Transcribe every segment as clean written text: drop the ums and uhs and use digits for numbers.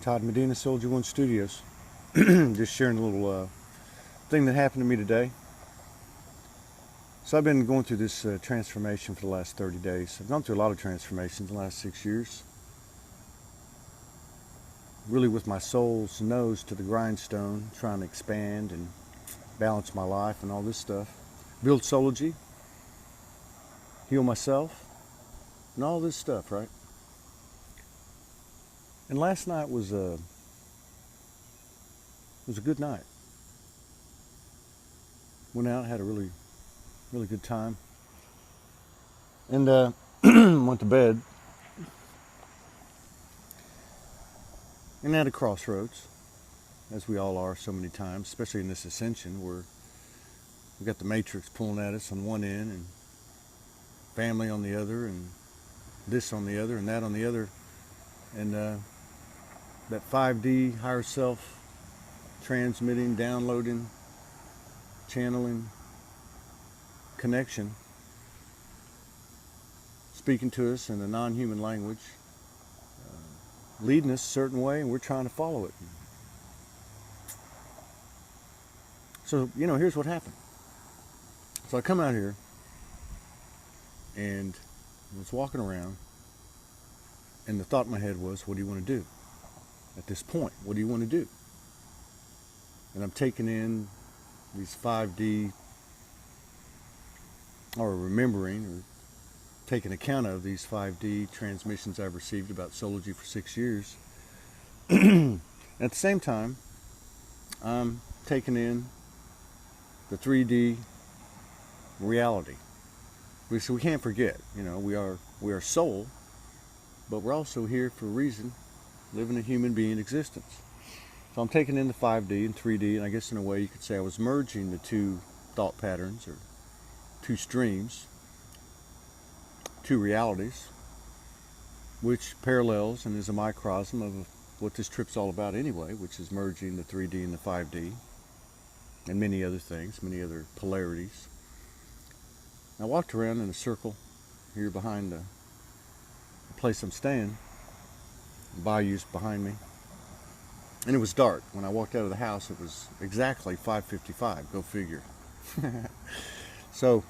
Todd Medina, Soldier One Studios. Just sharing a little thing that happened to me today. So I've been going through this transformation for the last 30 days. I've gone through a lot of transformations in the last 6 years. Really with my soul's nose to the grindstone, trying to expand and balance my life and all this stuff. Build Soulology, heal myself, and all this stuff, right? And last night was a good night. Went out, had a really good time, and went to bed. And at a crossroads, as we all are so many times, especially in this ascension, where we got the matrix pulling at us on one end, and family on the other, and this on the other, and that on the other, and that 5D higher self transmitting, downloading, channeling connection, speaking to us in a non-human language, leading us a certain way, and we're trying to follow it. So, here's what happened. So I come out here and I was walking around, and the thought in my head was, what do you want to do? At this point, what do you want to do? And I'm taking in these 5D, or remembering, or taking account of these 5D transmissions I've received about Soulology for 6 years. At the same time, I'm taking in the 3D reality. So we can't forget, we are soul, but we're also here for a reason, living a human being existence. So I'm taking in the 5D and 3D, and I guess in a way you could say I was merging the two thought patterns, or two streams, two realities, which parallels and is a microcosm of what this trip's all about anyway, which is merging the 3D and the 5D, and many other things, many other polarities. I walked around in a circle here behind the place I'm staying. The bayou's behind me. And it was dark. When I walked out of the house, it was exactly 5:55. Go figure. So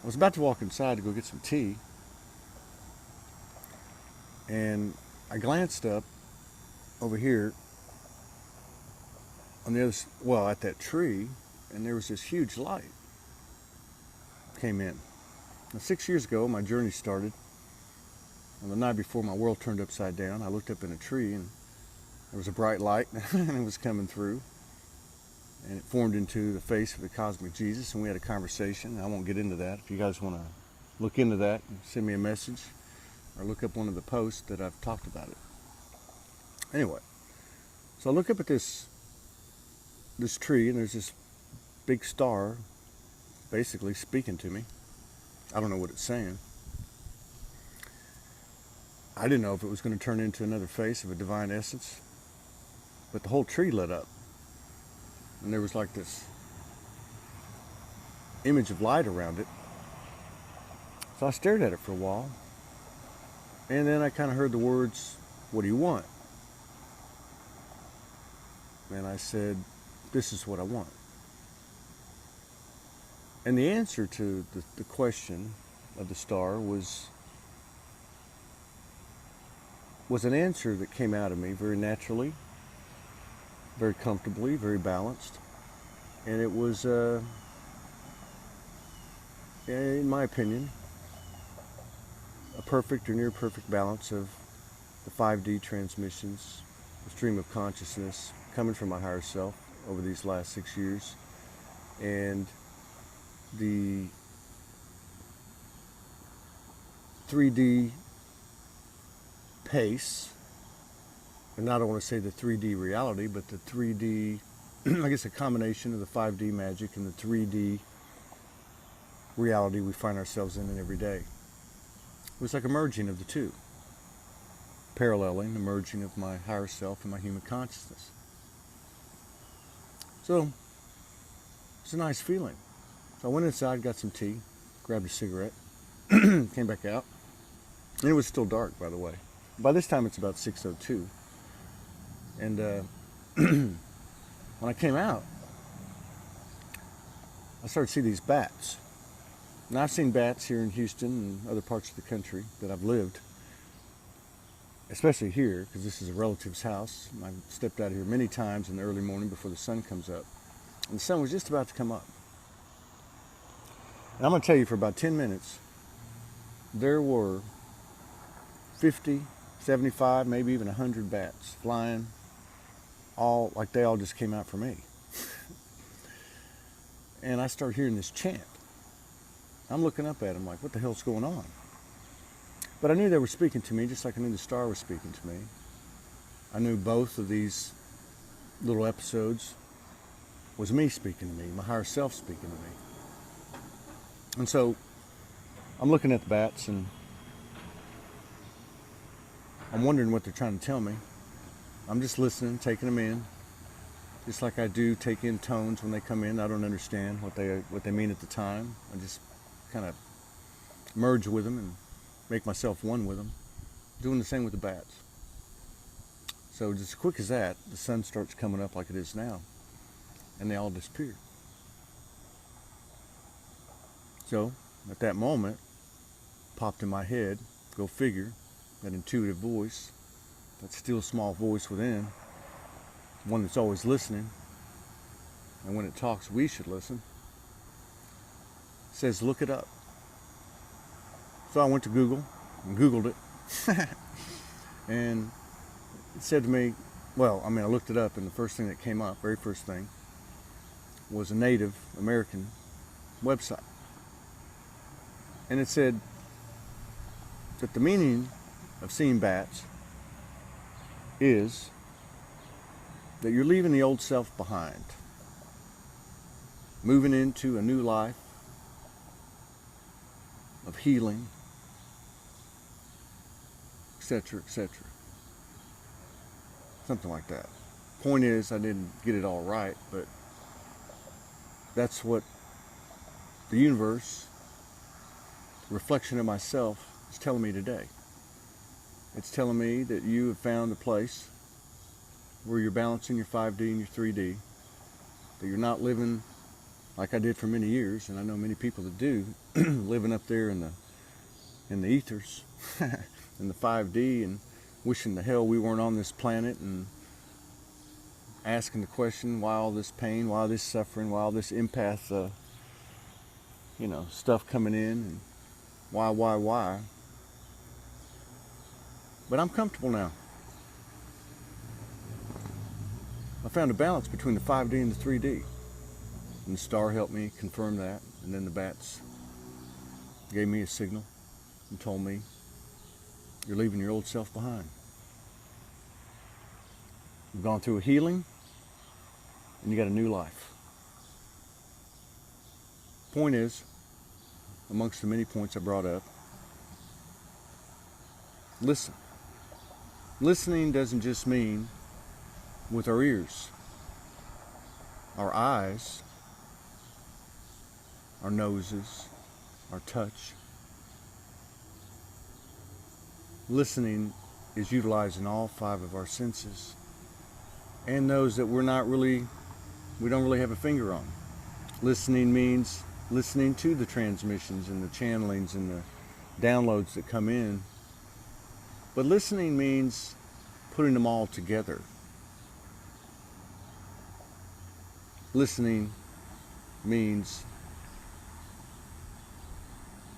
I was about to walk inside to go get some tea, and I glanced up over here on the other, at that tree, and there was this huge light came in. Now, 6 years ago, my journey started. And the night before my world turned upside down, I looked up in a tree, and there was a bright light, and it was coming through. And it formed into the face of the cosmic Jesus, and we had a conversation. I won't get into that. If you guys want to look into that, send me a message, or look up one of the posts that I've talked about it. Anyway, so I look up at this tree, and there's this big star basically speaking to me. I don't know what it's saying. I didn't know if it was going to turn into another face of a divine essence, but the whole tree lit up, and there was like this image of light around it. So I stared at it for a while, and then I kind of heard the words, "What do you want?" And I said, "This is what I want." And the answer to the question of the star was an answer that came out of me very naturally, very comfortably, very balanced. And it was, in my opinion, a perfect or near perfect balance of the 5D transmissions, the stream of consciousness coming from my higher self over these last 6 years, and the 3D pace, and I don't want to say the 3D reality, but the 3D, I guess a combination of the 5D magic and the 3D reality we find ourselves in every day. It was like a merging of the two, paralleling the merging of my higher self and my human consciousness. So it's a nice feeling. So I went inside, got some tea, grabbed a cigarette, came back out. And it was still dark, by the way. By this time, it's about 6:02. And when I came out, I started to see these bats. Now, I've seen bats here in Houston and other parts of the country that I've lived, especially here, because this is a relative's house. I've stepped out here many times in the early morning before the sun comes up. And the sun was just about to come up. And I'm going to tell you, for about 10 minutes, there were 50, 75, maybe even 100 bats flying, all like they all just came out for me. And I start hearing this chant. I'm looking up at them like, what the hell's going on? But I knew they were speaking to me, just like I knew the star was speaking to me. I knew both of these little episodes was me speaking to me, my higher self speaking to me. And so I'm looking at the bats and I'm wondering what they're trying to tell me. I'm just listening, taking them in, just like I do take in tones when they come in. I don't understand what they mean at the time. I just kind of merge with them and make myself one with them. Doing the same with the bats. So just as quick as that, the sun starts coming up like it is now, and they all disappear. So at that moment, popped in my head, go figure, that intuitive voice, that still small voice within, one that's always listening, and when it talks, we should listen, says, look it up. So I went to Google and Googled it. And it said to me, well, I looked it up, and the first thing that came up, very first thing, was a Native American website. And it said that the meaning of seeing bats is that you're leaving the old self behind, moving into a new life of healing, etc., etc. Something like that. Point is, I didn't get it all right, but that's what the universe, reflection of myself, is telling me today. It's telling me that you have found a place where you're balancing your 5D and your 3D, that you're not living like I did for many years, and I know many people that do, living up there in the ethers, in the 5D, and wishing the hell we weren't on this planet, and asking the question, why all this pain, why this suffering, why all this empath, stuff coming in, and why? But I'm comfortable now. I found a balance between the 5D and the 3D. And the star helped me confirm that. And then the bats gave me a signal and told me, you're leaving your old self behind. You've gone through a healing, and you got a new life. Point is, amongst the many points I brought up, listen. Listening doesn't just mean with our ears, our eyes, our noses, our touch. Listening is utilizing all 5 of our senses, and those that we don't really have a finger on. Listening means listening to the transmissions and the channelings and the downloads that come in. But listening means putting them all together. Listening means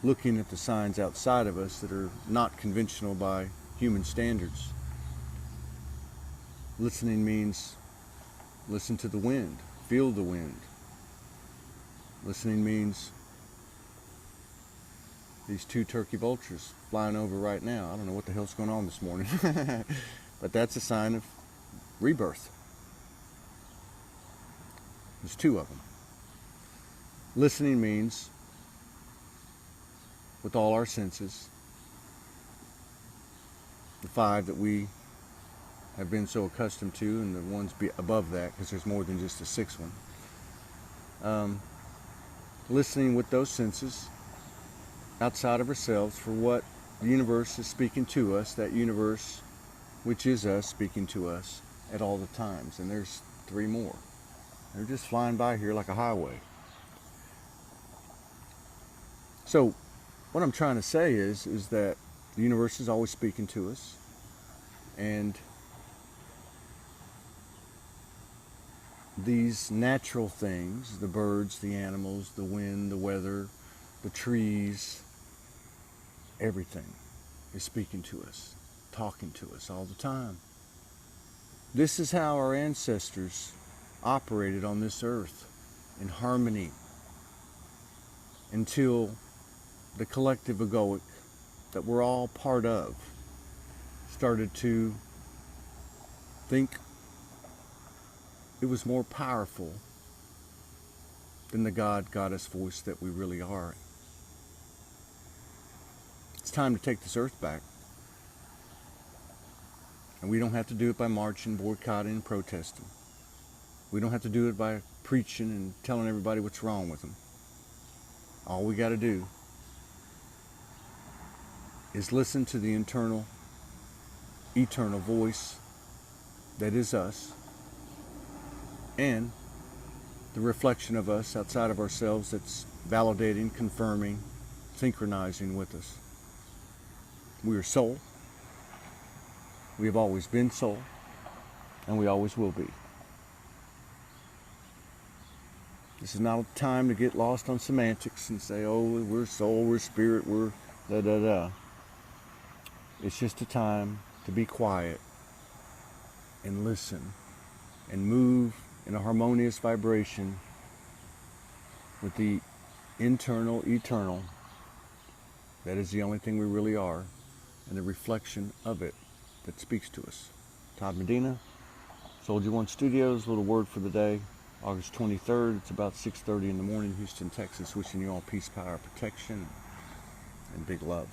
looking at the signs outside of us that are not conventional by human standards. Listening means listen to the wind, feel the wind. Listening means these 2 turkey vultures flying over right now. I don't know what the hell's going on this morning. But that's a sign of rebirth. There's 2 of them. Listening means, with all our senses, the 5 that we have been so accustomed to, and the ones above that, because there's more than just a 6th one. Listening with those senses outside of ourselves for what the universe is speaking to us, that universe which is us speaking to us at all the times. And there's 3 more. They're just flying by here like a highway. So what I'm trying to say is that the universe is always speaking to us, and these natural things, the birds, the animals, the wind, the weather, the trees, everything is speaking to us, talking to us all the time. This is how our ancestors operated on this earth, in harmony, until the collective egoic that we're all part of started to think it was more powerful than the God, goddess voice that we really are. It's time to take this earth back. And we don't have to do it by marching, boycotting, and protesting. We don't have to do it by preaching and telling everybody what's wrong with them. All we got to do is listen to the internal, eternal voice that is us, and the reflection of us outside of ourselves that's validating, confirming, synchronizing with us. We are soul. We have always been soul, and we always will be. This is not a time to get lost on semantics and say, oh, we're soul, we're spirit, we're da-da-da. It's just a time to be quiet and listen and move in a harmonious vibration with the internal, eternal. That is the only thing we really are, and the reflection of it that speaks to us. Todd Medina, Soldier One Studios, little word for the day. August 23rd, it's about 6:30 in the morning, Houston, Texas. Wishing you all peace, power, protection, and big love.